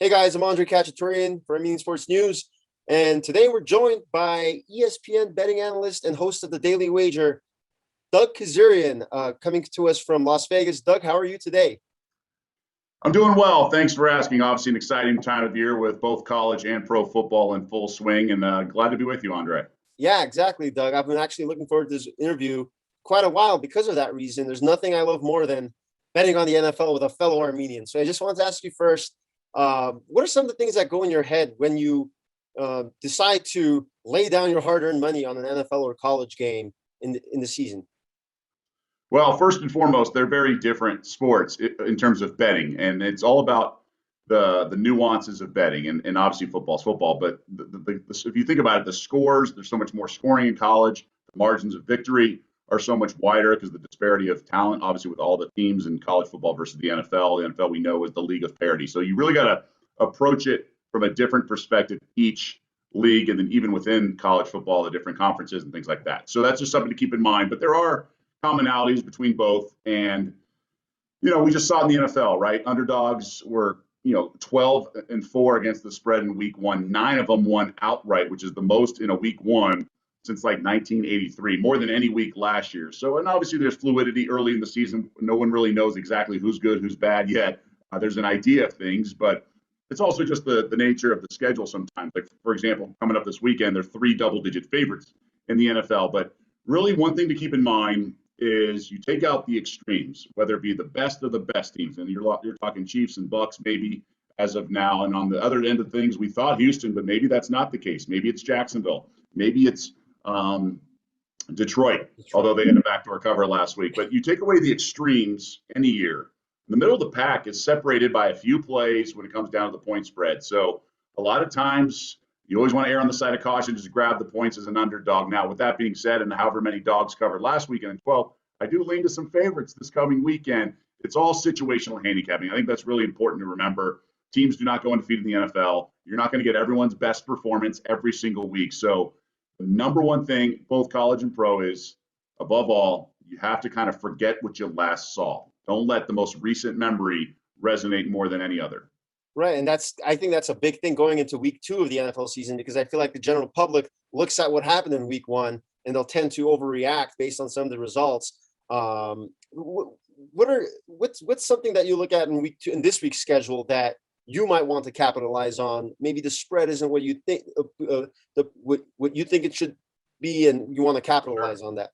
Hey guys, I'm Khatchaturian for Armenian Sports News, and today we're joined by ESPN betting analyst and host of the Daily Wager, Doug Kezirian, coming to us from Las Vegas. Doug, how are you today? I'm doing well. Thanks for asking. Obviously, an exciting time of year with both college and pro football in full swing, and glad to be with you, Andre. Yeah, exactly, Doug. I've been actually looking forward to this interview quite a while because of that reason. There's nothing I love more than betting on the NFL with a fellow Armenian. So I just wanted to ask you first, what are some of the things that go in your head when you decide to lay down your hard-earned money on an NFL or college game in the season? Well, first and foremost, they're very different sports in terms of betting, and it's all about the nuances of betting. And obviously, football's football, but if you think about it, the scores, there's so much more scoring in college. The margins of victory are so much wider because the disparity of talent, obviously, with all the teams in college football versus the NFL. The NFL we know is the league of parity. So you really got to approach it from a different perspective each league, and then even within college football, the different conferences and things like that. So that's just something to keep in mind. But there are commonalities between both. And, we just saw in the NFL, right? Underdogs were, 12-4 against the spread in week one. 9 of them won outright, which is the most in a week one since like 1983, more than any week last year. So, and obviously there's fluidity early in the season. No one really knows exactly who's good, who's bad yet. There's an idea of things, but it's also just the nature of the schedule sometimes. Like, for example, coming up this weekend, there are 3 double-digit favorites in the NFL. But really, one thing to keep in mind is you take out the extremes, whether it be the best of the best teams, and you're talking Chiefs and Bucks maybe as of now, and on the other end of things, we thought Houston, but maybe that's not the case. Maybe it's Jacksonville, maybe it's Detroit, although they had a backdoor cover last week. But you take away the extremes any year, the middle of the pack is separated by a few plays when it comes down to the point spread. So a lot of times you always want to err on the side of caution, just grab the points as an underdog. Now, with that being said, and however many dogs covered last weekend in 12, I do lean to some favorites this coming weekend. It's all situational handicapping. I think that's really important to remember. Teams do not go undefeated in the NFL. You're not going to get everyone's best performance every single week. So the number one thing, both college and pro, is above all, you have to kind of forget what you last saw. Don't let the most recent memory resonate more than any other. Right. And I think that's a big thing going into week 2 of the NFL season, because I feel like the general public looks at what happened in week 1 and they'll tend to overreact based on some of the results. What's something that you look at in week 2 in this week's schedule that you might want to capitalize on? Maybe the spread isn't what you think, what you think it should be, and you want to capitalize on that.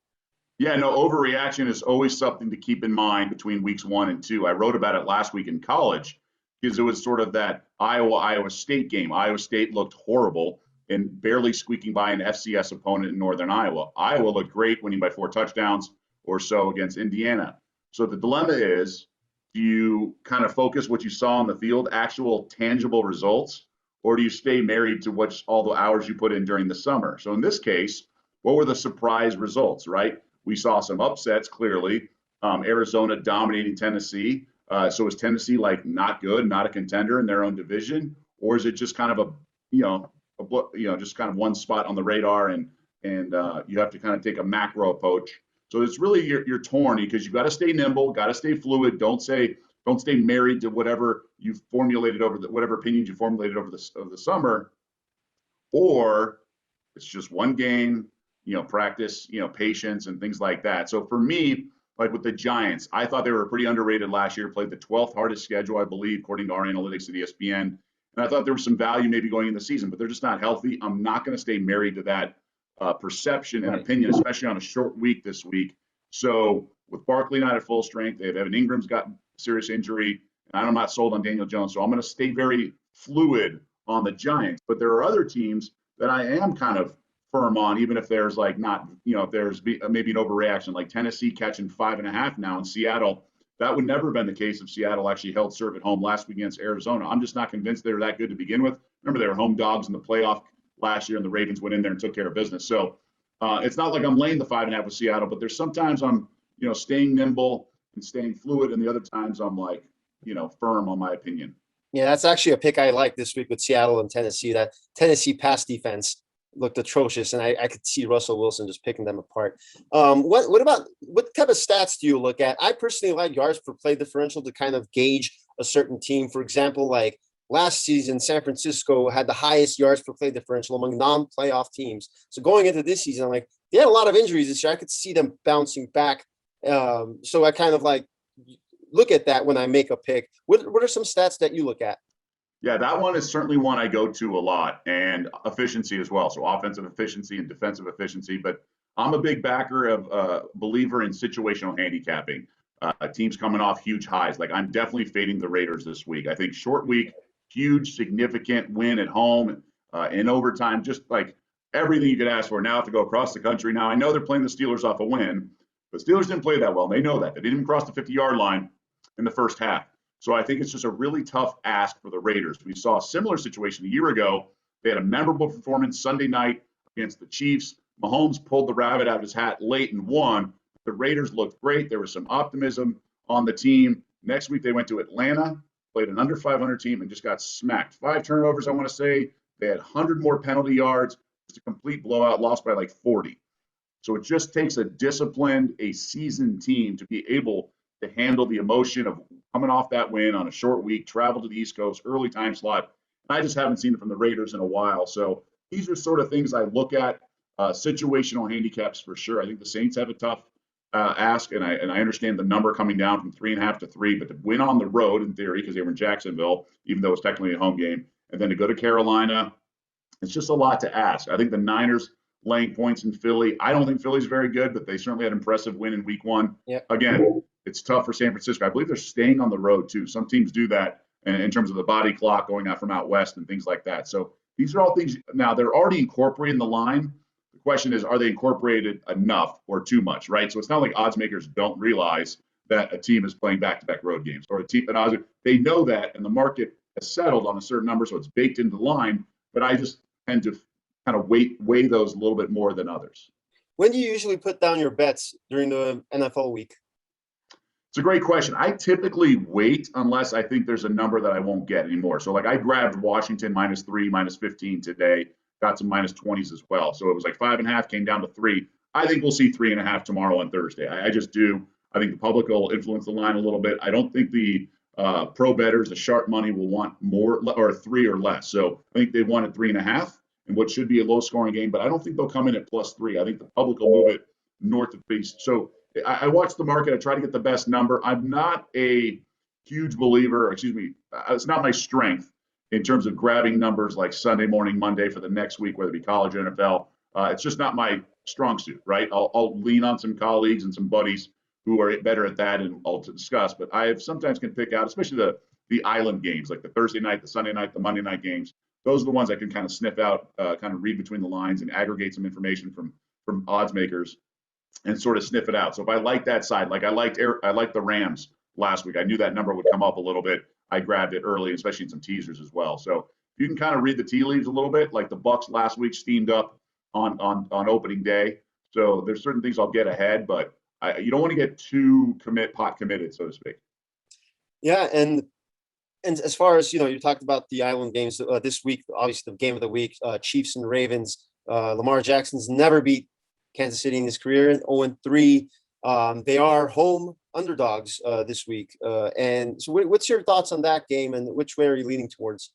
Yeah, no, overreaction is always something to keep in mind between weeks 1 and 2. I wrote about it last week in college because it was sort of that Iowa State game. Iowa State looked horrible and barely squeaking by an FCS opponent in Northern Iowa. Iowa looked great, winning by 4 touchdowns or so against Indiana. So the dilemma is, do you kind of focus what you saw on the field, actual tangible results, or do you stay married to all the hours you put in during the summer? So in this case, what were the surprise results, right? We saw some upsets, clearly. Arizona dominating Tennessee. So is Tennessee like not good, not a contender in their own division, or is it just kind of just kind of one spot on the radar, and you have to kind of take a macro approach. So it's really you're torn because you got to stay nimble, got to stay fluid. Don't stay married to whatever you've formulated whatever opinions you formulated over the summer, or it's just one game. Practice, patience and things like that. So for me, like with the Giants, I thought they were pretty underrated last year, played the 12th hardest schedule, I believe, according to our analytics at ESPN. And I thought there was some value maybe going in the season, but they're just not healthy. I'm not going to stay married to that perception and opinion, especially on a short week this week. So with Barkley not at full strength, Evan Ingram's got serious injury, and I'm not sold on Daniel Jones. So I'm going to stay very fluid on the Giants. But there are other teams that I am kind of firm on, even if there's like not, if there's maybe an overreaction, like Tennessee catching 5.5 now in Seattle. That would never have been the case if Seattle actually held serve at home last week against Arizona. I'm just not convinced they were that good to begin with. Remember, they were home dogs in the playoff last year, and the Ravens went in there and took care of business. So it's not like I'm laying the 5.5 with Seattle, but there's sometimes I'm, staying nimble and staying fluid, and the other times I'm like, firm on my opinion. Yeah, that's actually a pick I like this week with Seattle and Tennessee. That Tennessee pass defense looked atrocious, and I could see Russell Wilson just picking them apart. What type of stats do you look at? I personally like yards per play differential to kind of gauge a certain team. For example, like last season, San Francisco had the highest yards per play differential among non-playoff teams. So going into this season, I'm like, they had a lot of injuries this year. I could see them bouncing back. So I kind of like look at that when I make a pick. What are some stats that you look at? Yeah, that one is certainly one I go to a lot, and efficiency as well. So offensive efficiency and defensive efficiency. But I'm a big backer of believer in situational handicapping. Teams coming off huge highs. Like I'm definitely fading the Raiders this week. I think short week, huge, significant win at home in overtime, just like everything you could ask for. Now have to go across the country. Now I know they're playing the Steelers off a win, but Steelers didn't play that well. They know that. They didn't even cross the 50-yard line in the first half. So I think it's just a really tough ask for the Raiders. We saw a similar situation a year ago. They had a memorable performance Sunday night against the Chiefs. Mahomes pulled the rabbit out of his hat late and won. The Raiders looked great. There was some optimism on the team. Next week, they went to Atlanta, played an under 500 team, and just got smacked. 5 turnovers, I want to say. They had 100 more penalty yards. Just a complete blowout, lost by like 40. So it just takes a disciplined, a seasoned team to be able to handle the emotion of coming off that win on a short week, travel to the East Coast, early time slot. And I just haven't seen it from the Raiders in a while. So these are sort of things I look at, situational handicaps for sure. I think the Saints have a tough ask, and I understand the number coming down from 3.5 to 3, but to win on the road in theory, because they were in Jacksonville, even though it's technically a home game, and then to go to Carolina, it's just a lot to ask. I think the Niners laying points in Philly. I don't think Philly's very good, but they certainly had an impressive win in week 1. Yep. Again, it's tough for San Francisco. I believe they're staying on the road too. Some teams do that in terms of the body clock going out from out west and things like that. So these are all things. Now they're already incorporating the line. The question is, are they incorporated enough or too much, right? So it's not like odds makers don't realize that a team is playing back-to-back road games, or a team, they know that, and the market has settled on a certain number, so it's baked into the line. But I just tend to kind of weigh those a little bit more than others. When do you usually put down your bets during the NFL week? It's a great question. I typically wait unless I think there's a number that I won't get anymore. So like I grabbed Washington -3, -15 today, got some -20s as well. So it was like 5.5, came down to 3. I think we'll see 3.5 tomorrow and Thursday. I just do. I think the public will influence the line a little bit. I don't think the pro bettors, the sharp money, will want more or 3 or less. So I think they wanted 3.5 in what should be a low scoring game, but I don't think they'll come in at +3. I think the public will move it north of east. So I watch the market. I try to get the best number. I'm not a huge believer, it's not my strength in terms of grabbing numbers like Sunday morning, Monday for the next week, whether it be college or NFL. It's just not my strong suit, right? I'll lean on some colleagues and some buddies who are better at that, and I'll discuss. But I sometimes can pick out, especially the island games, like the Thursday night, the Sunday night, the Monday night games. Those are the ones I can kind of sniff out, kind of read between the lines and aggregate some information from odds makers and sort of sniff it out. So if I like that side, like I liked the Rams last week, I knew that number would come up a little bit. I grabbed it early, especially in some teasers as well. So you can kind of read the tea leaves a little bit, like the Bucks last week steamed up on opening day. So there's certain things I'll get ahead, but you don't want to get too pot committed, so to speak. Yeah, and as far as you talked about the island games this week, obviously the game of the week, Chiefs and Ravens. Lamar Jackson's never beat Kansas City in his career, 0-3. They are home underdogs this week. And so what's your thoughts on that game, and which way are you leaning towards?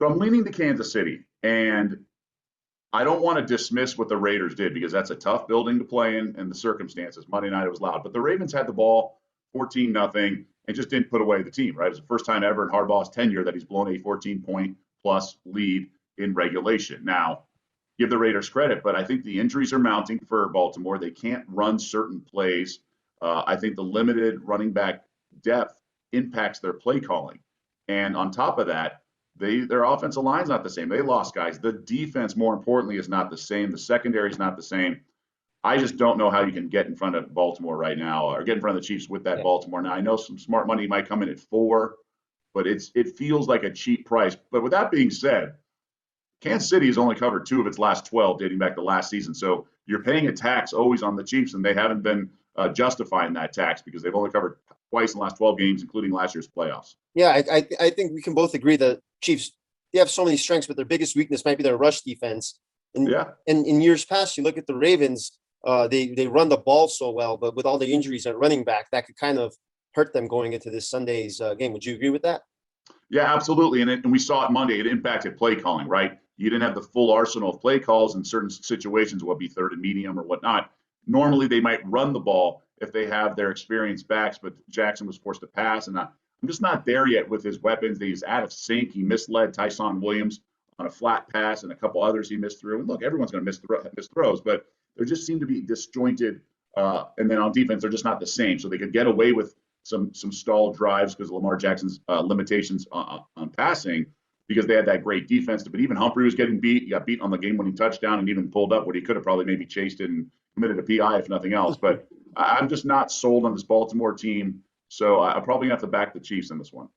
So I'm leaning to Kansas City, and I don't want to dismiss what the Raiders did, because that's a tough building to play in and the circumstances. Monday night it was loud, but the Ravens had the ball 14-0 and just didn't put away the team, right? It's the first time ever in Harbaugh's tenure that he's blown a 14-point-plus lead in regulation. Now, give the Raiders credit, but I think the injuries are mounting for Baltimore. They can't run certain plays. I think the limited running back depth impacts their play calling. And on top of that, their offensive line's not the same. They lost guys. The defense, more importantly, is not the same. The secondary is not the same. I just don't know how you can get in front of Baltimore right now, or get in front of the Chiefs with that Baltimore. Now, I know some smart money might come in at 4, but it feels like a cheap price. But with that being said, Kansas City has only covered 2 of its last 12 dating back to last season. So you're paying a tax always on the Chiefs, and they haven't been justifying that tax because they've only covered twice in the last 12 games, including last year's playoffs. Yeah, I think we can both agree that Chiefs, they have so many strengths, but their biggest weakness might be their rush defense. And in years past, you look at the Ravens, they run the ball so well, but with all the injuries at running back, that could kind of hurt them going into this Sunday's game. Would you agree with that? Yeah, absolutely. And we saw it Monday. It impacted play calling, right? You didn't have the full arsenal of play calls in certain situations, what be third and medium or whatnot. Normally, they might run the ball if they have their experienced backs, but Jackson was forced to pass. And I'm just not there yet with his weapons. He's out of sync. He misled Tyson Williams on a flat pass and a couple others he missed through. And look, everyone's going to miss throws, but there just seemed to be disjointed. And then on defense, they're just not the same. So they could get away with some stalled drives because of Lamar Jackson's limitations on passing because they had that great defense. But even Humphrey was getting beat. He got beat on the game-winning touchdown and even pulled up what he could have probably maybe chased it and committed a PI if nothing else. But I'm just not sold on this Baltimore team. So I'm probably going to have to back the Chiefs in this one.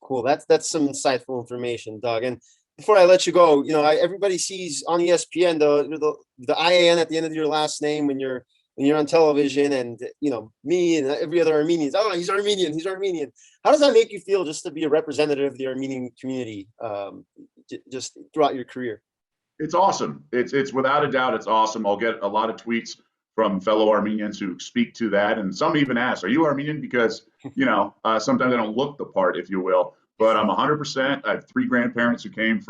Cool. That's some insightful information, Doug. And before I let you go, everybody sees on ESPN the IAN at the end of your last name when you're on television, and me and every other Armenian. Oh, he's Armenian. He's Armenian. How does that make you feel just to be a representative of the Armenian community, just throughout your career? It's awesome. It's without a doubt, it's awesome. I'll get a lot of tweets from fellow Armenians who speak to that, and some even ask, "Are you Armenian?" Because sometimes I don't look the part, if you will. But I'm 100%. I have 3 grandparents who came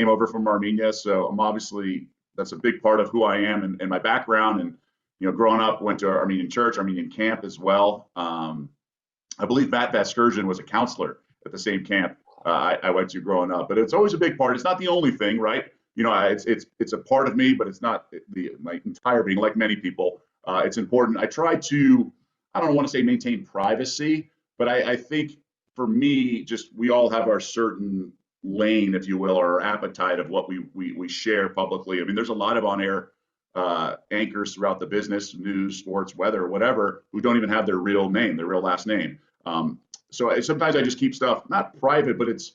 over from Armenia, so I'm obviously that's a big part of who I am and my background. And growing up, went to Armenian church, Armenian camp as well. I believe Matt Vasgersian was a counselor at the same camp I went to growing up. But it's always a big part. It's not the only thing, right? It's a part of me, but it's not my entire being. Like many people, it's important. I try to, I don't want to say maintain privacy, but I think for me, just we all have our certain lane, if you will, or our appetite of what we share publicly. I mean, there's a lot of on-air anchors throughout the business, news, sports, weather, whatever, who don't even have their real name, their real last name. So sometimes I just keep stuff not private, but it's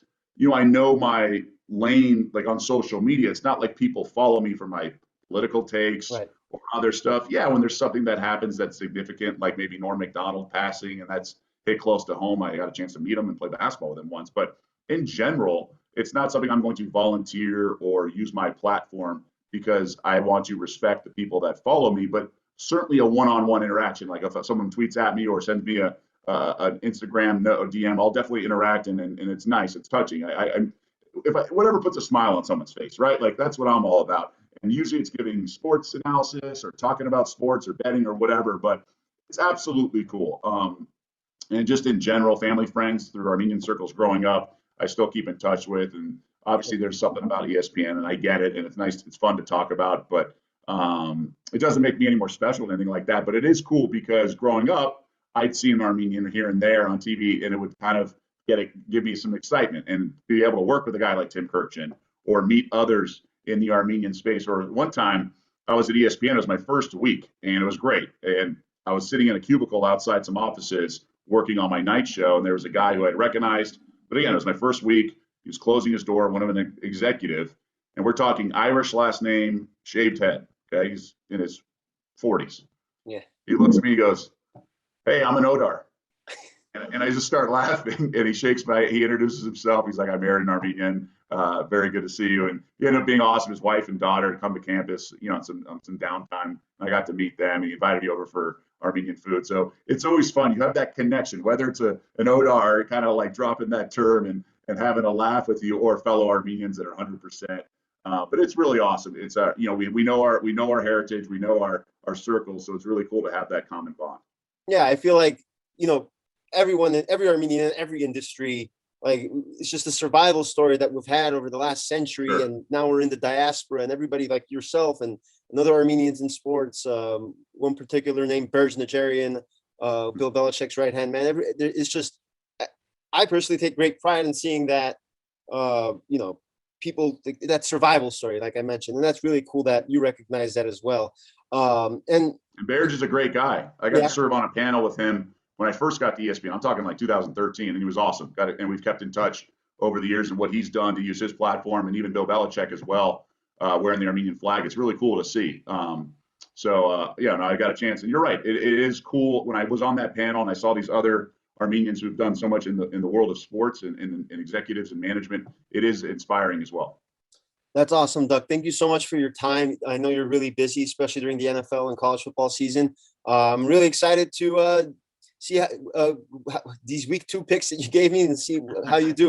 I know my lane, like on social media. It's not like people follow me for my political takes Right. or other stuff. Yeah, when there's something that happens that's significant, like maybe Norm Macdonald passing, and that's hit close to home. I got a chance to meet him and play basketball with him once. But in general, it's not something I'm going to volunteer or use my platform because I want to respect the people that follow me. But certainly a one-on-one interaction, like if someone tweets at me or sends me an Instagram DM, I'll definitely interact, and it's nice, it's touching. Whatever puts a smile on someone's face, right? Like that's what I'm all about. And usually it's giving sports analysis or talking about sports or betting or whatever, but it's absolutely cool. And just in general, family, friends through Armenian circles growing up, I still keep in touch with. And obviously there's something about ESPN and I get it. And it's nice. It's fun to talk about, but it doesn't make me any more special or anything like that. But it is cool because growing up, I'd see an Armenian here and there on TV, and it would kind of give me some excitement and be able to work with a guy like Tim Kirchin or meet others in the Armenian space. Or one time I was at ESPN, it was my first week, and it was great. And I was sitting in a cubicle outside some offices working on my night show, and there was a guy who I'd recognized. But again, it was my first week. He was closing his door, one of an executive, and we're talking Irish last name, shaved head. Okay, he's in his 40s. Yeah. He looks at me, he goes, "Hey, I'm an Odar." And I just start laughing, and he introduces himself. He's like, "I'm Aaron Armenian. Very good to see you." And he ended up being awesome. His wife and daughter to come to campus, on some downtime. I got to meet them. He invited me over for Armenian food. So it's always fun. You have that connection, whether it's an Odar, kind of like dropping that term and having a laugh with you, or fellow Armenians that are 100%. But it's really awesome. It's we know our heritage, we know our circles. So it's really cool to have that common bond. Yeah, I feel like everyone, every Armenian, every industry, like it's just a survival story that we've had over the last century. Sure. And now we're in the diaspora, and everybody like yourself and other Armenians in sports, one particular named Khatchaturian, Bill Belichick's right-hand man. It's just, I personally take great pride in seeing that, people, that survival story, like I mentioned. And that's really cool that you recognize that as well. And Berge is a great guy. I got to serve on a panel with him when I first got to ESPN. I'm talking like 2013, and he was awesome. And we've kept in touch over the years and what he's done to use his platform, and even Bill Belichick as well, wearing the Armenian flag. It's really cool to see. I got a chance. And you're right. It is cool. When I was on that panel and I saw these other Armenians who've done so much in the world of sports and executives and management, it is inspiring as well. That's awesome, Doug. Thank you so much for your time. I know you're really busy, especially during the NFL and college football season. I'm really excited to see these week 2 picks that you gave me and see how you do.